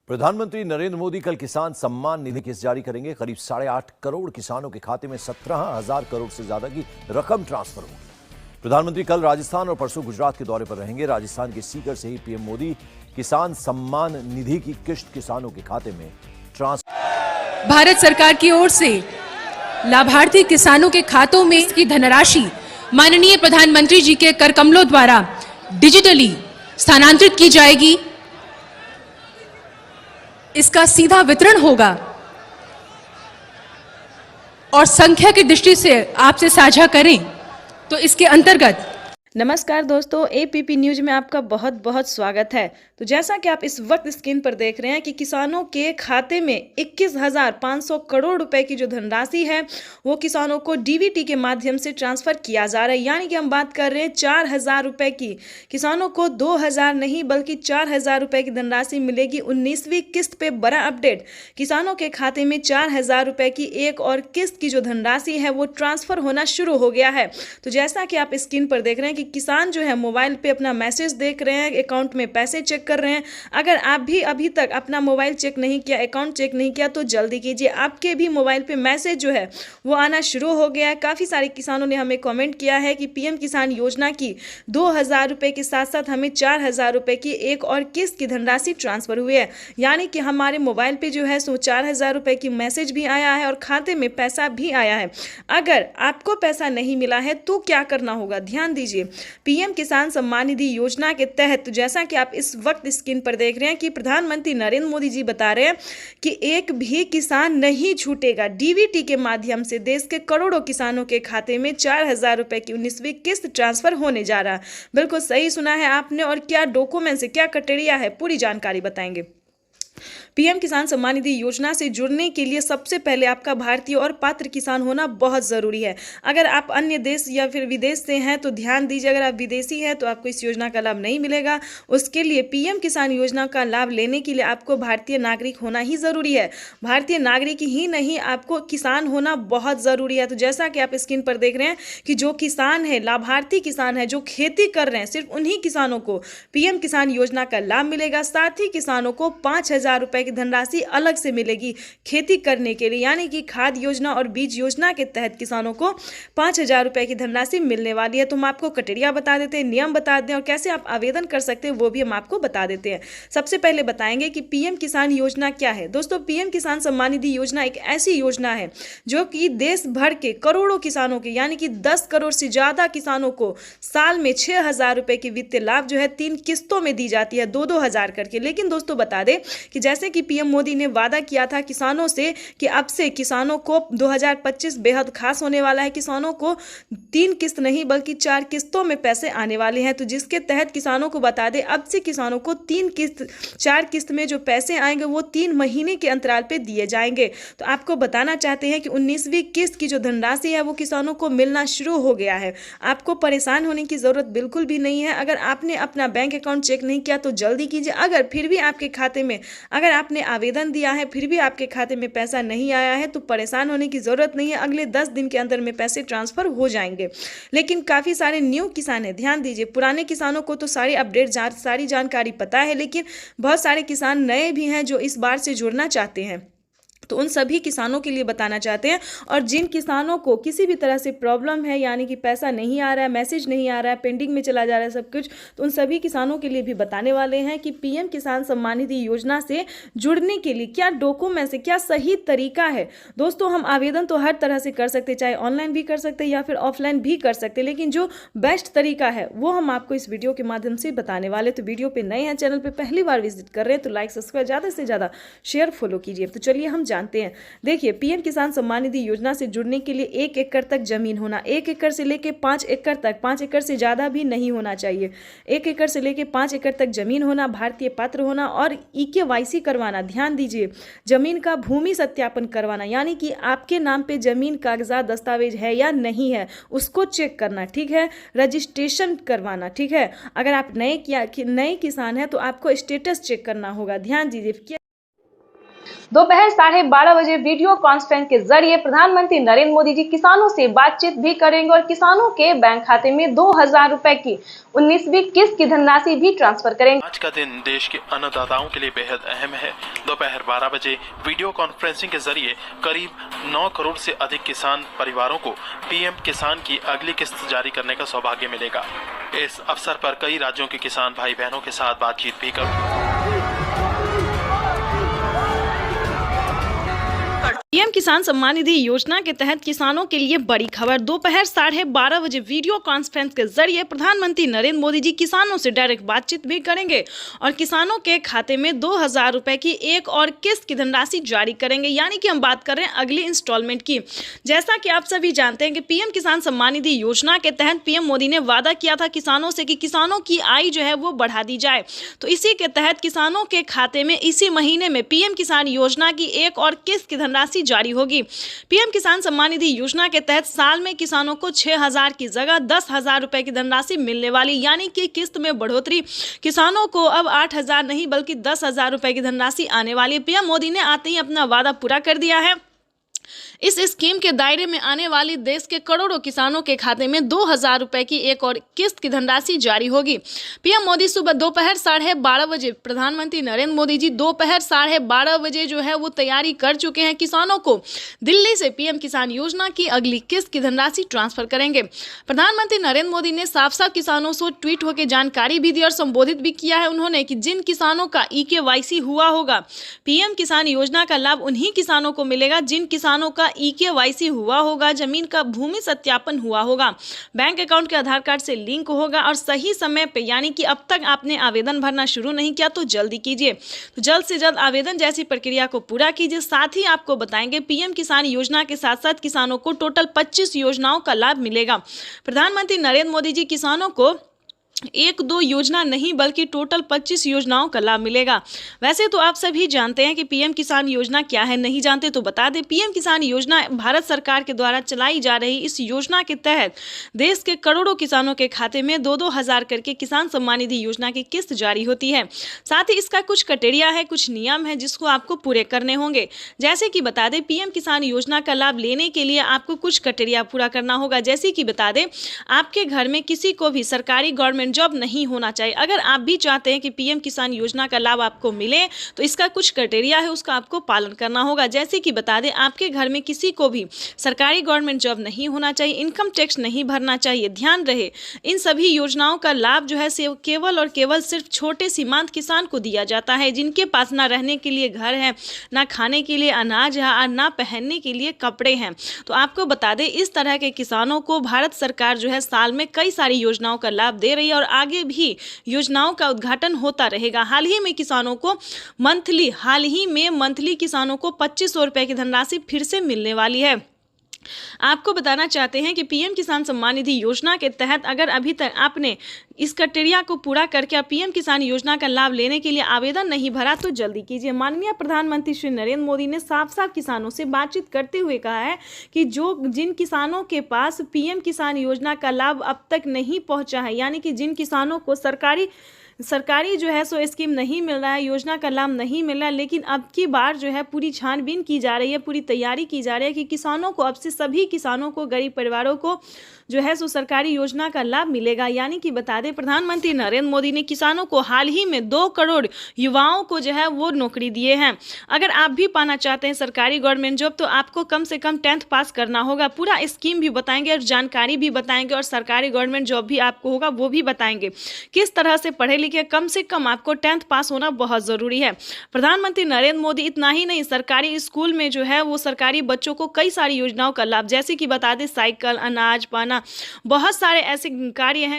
प्रधानमंत्री नरेंद्र मोदी कल किसान सम्मान निधि किस्त जारी करेंगे। करीब 8.5 करोड़ किसानों के खाते में 17,000 करोड़ से ज्यादा की रकम ट्रांसफर होगी। प्रधानमंत्री कल राजस्थान और परसों गुजरात के दौरे पर रहेंगे। राजस्थान के सीकर से ही पीएम मोदी किसान सम्मान निधि की किस्त किसानों के खाते में ट्रांसफर। भारत सरकार की ओर से लाभार्थी किसानों के खातों में इसकी धनराशि माननीय प्रधानमंत्री जी के कर कमलों द्वारा डिजिटली स्थानांतरित की जाएगी। इसका सीधा वितरण होगा और संख्या की दृष्टि से आपसे साझा करें तो इसके अंतर्गत। नमस्कार दोस्तों, एपीपी न्यूज में आपका बहुत बहुत स्वागत है। तो जैसा कि आप इस वक्त स्क्रीन पर देख रहे हैं कि किसानों के खाते में 21,500 करोड़ रुपए की जो धनराशि है वो किसानों को डीबीटी के माध्यम से ट्रांसफर किया जा रहा है। यानी कि हम बात कर रहे हैं 4,000 रुपए की। किसानों को 2,000 नहीं बल्कि 4,000 रुपए की धनराशि मिलेगी। 19वीं किस्त पे बड़ा अपडेट, किसानों के खाते में 4,000 रुपए की एक और किस्त की जो धनराशि है वो ट्रांसफर होना शुरू हो गया है। तो जैसा कि आप स्क्रीन पर देख रहे हैं कि किसान जो है मोबाइल पे अपना मैसेज देख रहे हैं, अकाउंट में पैसे चेक कर रहे हैं। अगर आप भी अभी तक अपना मोबाइल चेक नहीं किया, अकाउंट चेक नहीं किया तो जल्दी कीजिए। आपके भी मोबाइल पे मैसेज जो है वो आना शुरू हो गया है। काफ़ी सारे किसानों ने हमें कमेंट किया है कि पीएम किसान योजना की 2,000 रुपये के साथ साथ हमें 4,000 रुपये की एक और किस्त की धनराशि ट्रांसफर हुई है। यानी कि हमारे मोबाइल पे जो है सो 4,000 रुपये की मैसेज भी आया है और खाते में पैसा भी आया है। अगर आपको पैसा नहीं मिला है तो क्या करना होगा, ध्यान दीजिए। पीएम किसान सम्मान निधि योजना के तहत जैसा कि आप इस वक्त स्क्रीन पर देख रहे हैं कि प्रधानमंत्री नरेंद्र मोदी जी बता रहे हैं कि एक भी किसान नहीं छूटेगा। डीबीटी के माध्यम से देश के करोड़ों किसानों के खाते में 4,000 रुपए की 19वीं किस्त ट्रांसफर होने जा रहा है। बिल्कुल सही सुना है आपने। और क्या डॉक्यूमेंट है, क्या क्राइटेरिया है, पूरी जानकारी बताएंगे। पीएम किसान सम्मान निधि योजना से जुड़ने के लिए सबसे पहले आपका भारतीय और पात्र किसान होना बहुत ज़रूरी है। अगर आप अन्य देश या फिर विदेश से हैं तो ध्यान दीजिए, अगर आप विदेशी हैं तो आपको इस योजना का लाभ नहीं मिलेगा। उसके लिए पीएम किसान योजना का लाभ लेने के लिए आपको भारतीय नागरिक होना ही ज़रूरी है। भारतीय नागरिक ही नहीं, आपको किसान होना बहुत ज़रूरी है। तो जैसा कि आप स्क्रीन पर देख रहे हैं कि जो किसान है, लाभार्थी किसान है, जो खेती कर रहे हैं, सिर्फ उन्हीं किसानों को पीएम किसान योजना का लाभ मिलेगा। साथ ही किसानों को 5,000 रुपये की धनराशि अलग से मिलेगी खेती करने के लिए। यानी कि खाद योजना और बीज योजना के तहत किसानों को 5,000 रुपये की धनराशि मिलने वाली है। तो हम आपको क्राइटेरिया बता देते हैं, नियम बता दें और कैसे आप आवेदन कर सकते हैं वो भी हम आपको बता देते हैं। सबसे पहले बताएंगे कि पीएम किसान योजना क्या है। दोस्तों, पीएम किसान सम्मान निधि योजना एक ऐसी योजना है जो कि देश भर के करोड़ों किसानों के यानी कि 10 करोड़ से ज्यादा किसानों को साल में 6,000 रुपये की वित्तीय लाभ जो है 3 किस्तों में दी जाती है, 2-2 हज़ार करके। लेकिन दोस्तों बता दें कि जैसे कि पीएम मोदी ने वादा किया था किसानों से कि अब से किसानों को 2025 बेहद खास होने वाला है। किसानों को 3 किस्त नहीं बल्कि 4 किस्तों में पैसे आने वाले हैं। तो जिसके तहत किसानों को बता दें अब से किसानों को 4 किस्त में जो पैसे आएंगे वो 3 महीने के अंतराल पे दिए जाएंगे। तो आपको बताना चाहते हैं कि 19वीं किस्त की जो धनराशि है वो किसानों को मिलना शुरू हो गया है। आपको परेशान होने की जरूरत बिल्कुल भी नहीं है। अगर आपने अपना बैंक अकाउंट चेक नहीं किया तो जल्दी कीजिए। अगर फिर भी आपके खाते में अगर आपने आवेदन दिया है फिर भी आपके खाते में पैसा नहीं आया है तो परेशान होने की ज़रूरत नहीं है। अगले 10 दिन के अंदर में पैसे ट्रांसफ़र हो जाएंगे। लेकिन काफ़ी सारे न्यू किसान हैं, ध्यान दीजिए। पुराने किसानों को तो सारी अपडेट सारी जानकारी पता है, लेकिन बहुत सारे किसान नए भी हैं जो इस बार से जुड़ना चाहते हैं। तो उन सभी किसानों के लिए बताना चाहते हैं। और जिन किसानों को किसी भी तरह से प्रॉब्लम है यानी कि पैसा नहीं आ रहा है, मैसेज नहीं आ रहा है, पेंडिंग में चला जा रहा है सब कुछ, तो उन सभी किसानों के लिए भी बताने वाले हैं कि पीएम किसान सम्मान निधि योजना से जुड़ने के लिए क्या डॉक्यूमेंट्स है, क्या सही तरीका है। दोस्तों, हम आवेदन तो हर तरह से कर सकते हैं, चाहे ऑनलाइन भी कर सकते हैं या फिर ऑफलाइन भी कर सकते हैं, लेकिन जो बेस्ट तरीका है वो हम आपको इस वीडियो के माध्यम से बताने वाले। तो वीडियो पर नए हैं, चैनल पर पहली बार विजिट कर रहे हैं तो लाइक सब्सक्राइब ज़्यादा से ज़्यादा शेयर फॉलो कीजिए। तो चलिए हम जानते हैं। देखिए, पीएम किसान सम्मान निधि योजना से जुड़ने के लिए 1 एकड़ तक जमीन होना, 1 एकड़ से लेके 5 एकड़ तक, 5 एकड़ से ज़्यादा भी नहीं होना चाहिए। 1 एकड़ से लेके 5 एकड़ तक जमीन होना, भारतीय पात्र होना और ईकेवाईसी करवाना। ध्यान दीजिए, जमीन का भूमि सत्यापन करवाना, यानी कि आपके नाम पे जमीन कागजात दस्तावेज है या नहीं है उसको चेक करना, ठीक है। रजिस्ट्रेशन करवाना, ठीक है। अगर आप नए किसान हैं तो आपको स्टेटस चेक करना होगा। ध्यान दीजिए। दोपहर 12:30 बजे वीडियो कॉन्फ्रेंस के जरिए प्रधानमंत्री नरेंद्र मोदी जी किसानों से बातचीत भी करेंगे और किसानों के बैंक खाते में 2,000 रुपए की 19वीं किस्त की धनराशि भी ट्रांसफर करेंगे। आज का दिन देश के अन्नदाताओं के लिए बेहद अहम है। दोपहर 12 बजे वीडियो कॉन्फ्रेंसिंग के जरिए करीब 9 करोड़ से अधिक किसान परिवारों को पीएम किसान की अगली किस्त जारी करने का सौभाग्य मिलेगा। इस अवसर पर कई राज्यों के किसान भाई बहनों के साथ बातचीत भी पीएम किसान सम्मान निधि योजना के तहत किसानों के लिए बड़ी खबर। दोपहर 12:30 बजे वीडियो कॉन्फ्रेंस के जरिए प्रधानमंत्री नरेंद्र मोदी जी किसानों से डायरेक्ट बातचीत भी करेंगे और किसानों के खाते में 2,000 रुपए की एक और किस्त की धनराशि जारी करेंगे, यानी कि हम बात कर रहे हैं अगली इंस्टॉलमेंट की। जैसा कि आप सभी जानते हैं कि पीएम किसान सम्मान निधि योजना के तहत पीएम मोदी ने वादा किया था किसानों से कि किसानों की आय जो है वो बढ़ा दी जाए। तो इसी के तहत किसानों के खाते में इसी महीने में पीएम किसान योजना की एक और किस्त की धनराशि जारी होगी। पीएम किसान सम्मान निधि योजना के तहत साल में किसानों को 6,000 की जगह 10,000 रुपए की धनराशि मिलने वाली, यानी कि किस्त में बढ़ोतरी। किसानों को अब 8,000 नहीं बल्कि 10,000 रुपए की धनराशि आने वाली है। पीएम मोदी ने आते ही अपना वादा पूरा कर दिया है। इस स्कीम के दायरे में आने वाली देश के करोड़ों किसानों के खाते में 2,000 रुपए की एक और किस्त की धनराशि जारी होगी। पीएम मोदी सुबह दोपहर 12:30 बजे, प्रधानमंत्री नरेंद्र मोदी जी दोपहर 12:30 बजे जो है वो तैयारी कर चुके हैं। किसानों को दिल्ली से पीएम किसान योजना की अगली किस्त की धनराशि ट्रांसफर करेंगे। प्रधानमंत्री नरेंद्र मोदी ने साफ साफ किसानों से ट्वीट होकर जानकारी भी दी और संबोधित भी किया है उन्होंने कि जिन किसानों का EKYC हुआ होगा, पीएम किसान योजना का लाभ उन्हीं किसानों को मिलेगा जिन किसानों का EKYC हुआ होगा, जमीन का भूमि सत्यापन हुआ होगा, बैंक अकाउंट के आधार कार्ड से लिंक होगा और सही समय पे, यानी कि अब तक आपने आवेदन भरना शुरू नहीं किया तो जल्दी कीजिए। तो जल्द से जल्द आवेदन जैसी प्रक्रिया को पूरा कीजिए। साथ ही आपको बताएंगे पीएम किसान योजना के साथ साथ किसानों को टोटल 25 योजनाओं का लाभ मिलेगा। प्रधानमंत्री नरेंद्र मोदी जी किसानों को 1-2 योजना नहीं बल्कि टोटल 25 योजनाओं का लाभ मिलेगा। वैसे तो आप सभी जानते हैं कि पीएम किसान योजना क्या है, नहीं जानते तो बता दें। पीएम किसान योजना भारत सरकार के द्वारा चलाई जा रही इस योजना के तहत देश के करोड़ों किसानों के खाते में 2-2 हज़ार करके किसान सम्मान निधि योजना की किस्त जारी होती है। साथ ही इसका कुछ क्राइटेरिया है, कुछ नियम है जिसको आपको पूरे करने होंगे। जैसे कि बता दें, पीएम किसान योजना का लाभ लेने के लिए आपको कुछ क्राइटेरिया पूरा करना होगा। जैसे कि बता दें, आपके घर में किसी को भी सरकारी गवर्नमेंट जॉब नहीं होना चाहिए। अगर आप भी चाहते हैं कि पीएम किसान योजना का लाभ आपको मिले तो इसका कुछ क्राइटेरिया है, उसका आपको पालन करना होगा। जैसे कि बता दें, आपके घर में किसी को भी सरकारी गवर्नमेंट जॉब नहीं होना चाहिए, इनकम टैक्स नहीं भरना चाहिए। ध्यान रहे, इन सभी योजनाओं का लाभ जो है केवल और केवल सिर्फ छोटे सीमांत किसान को दिया जाता है, जिनके पास ना रहने के लिए घर है, ना खाने के लिए अनाज है और ना पहनने के लिए कपड़े हैं। तो आपको बता दें, इस तरह के किसानों को भारत सरकार जो है साल में कई सारी योजनाओं का लाभ दे रही है और आगे भी योजनाओं का उद्घाटन होता रहेगा। हाल ही में मंथली किसानों को 2,500 रुपए की धनराशि फिर से मिलने वाली है। आपको बताना चाहते हैं कि पीएम किसान सम्मान निधि योजना के तहत अगर अभी तक आपने इस क्राइटेरिया को पूरा करके पीएम किसान योजना का लाभ लेने के लिए आवेदन नहीं भरा तो जल्दी कीजिए। माननीय प्रधानमंत्री श्री नरेंद्र मोदी ने साफ साफ किसानों से बातचीत करते हुए कहा है कि जिन किसानों के पास पीएम किसान योजना का लाभ अब तक नहीं पहुंचा है, यानी कि जिन किसानों को सरकारी जो है सो स्कीम नहीं मिल रहा है, योजना का लाभ नहीं मिल रहा है, लेकिन अब की बार जो है पूरी छानबीन की जा रही है, पूरी तैयारी की जा रही है कि किसानों को, अब से सभी किसानों को, गरीब परिवारों को जो है सो सरकारी योजना का लाभ मिलेगा। यानी कि बता दें, प्रधानमंत्री नरेंद्र मोदी ने किसानों को हाल ही में 2 करोड़ युवाओं को जो है वो नौकरी दिए हैं। अगर आप भी पाना चाहते हैं सरकारी गवर्नमेंट जॉब तो आपको कम से कम 10th पास करना होगा। पूरा स्कीम भी बताएंगे और जानकारी भी बताएंगे और सरकारी गवर्नमेंट जॉब भी आपको होगा वो भी बताएंगे। किस तरह से पढ़े लिखे, कम से कम आपको 10th पास होना बहुत ज़रूरी है। प्रधानमंत्री नरेंद्र मोदी इतना ही नहीं, सरकारी स्कूल में जो है वो सरकारी बच्चों को कई सारी योजनाओं का लाभ, जैसे कि बता दें साइकिल, अनाज, पाना, बहुत सारे ऐसे कार्य हैं